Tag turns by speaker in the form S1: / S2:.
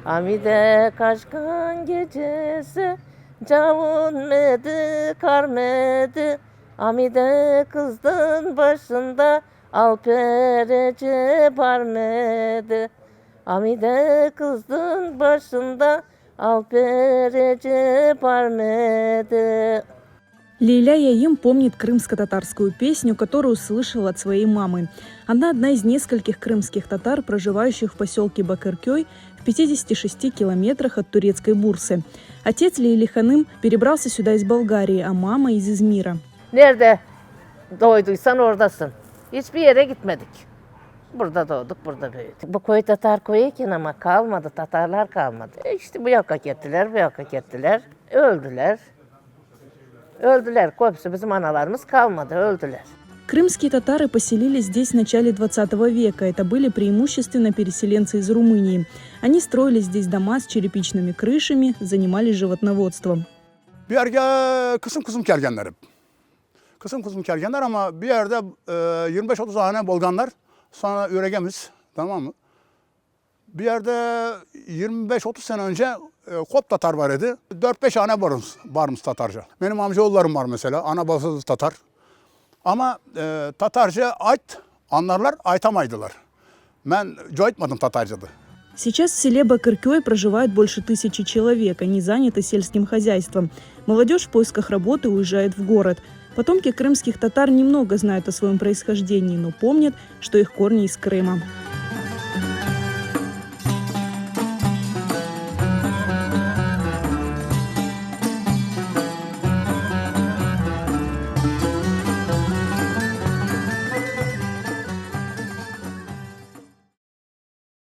S1: Amide kaçkan gecesi, cavun medi, karmedi. Amide kızdın başında, alperece parmedi. Amide kızdın başında, alперece пармеде.
S2: Лейля Яим помнит крымско-татарскую песню, которую слышала от своей мамы. Она одна из нескольких крымских татар, проживающих в поселке Бакыркёй в 56 километрах от турецкой Бурсы. Отец Лейли Ханым перебрался сюда из Болгарии, а мама из Измира.
S1: Nerede doğduysan oradasın. Hiçbir yere gitmedik. Burada doğduk, burada büyüdük. Bu koy Tatar koyuyken ama kalmadı, Tatarlar kalmadı. İşte bu yaka gittiler, bu yaka gittiler. Öldüler. Öldüler. Hepsi bizim analarımız kalmadı, öldüler.
S2: Крымские татары поселились здесь в начале 20 века. Это были преимущественно переселенцы из Румынии. Они строили здесь дома с черепичными крышами, занимались животноводством.
S3: Bir yerde kısım kergenler hep. Kısım kergenler ama bir yerde 25-30 tane bolganlar, sonra üregemiz, tamam mı? Bir yerde 25-30 sene önce Kop Tatar var idi. 4-5 tane varımız Tatarca. Benim amcaoğullarım var mesela, ana babası Tatar. Ama Tatarca ayt anlarlar, aytamaydılar. Ben joytmadım Tatarca'da.
S2: Сейчас в селе Бакыркёй проживает больше 1000 человек. Они заняты сельским хозяйством. Молодежь в поисках работы уезжает в город. Потомки крымских татар немного знают о своем происхождении, но помнят, что их корни из Крыма.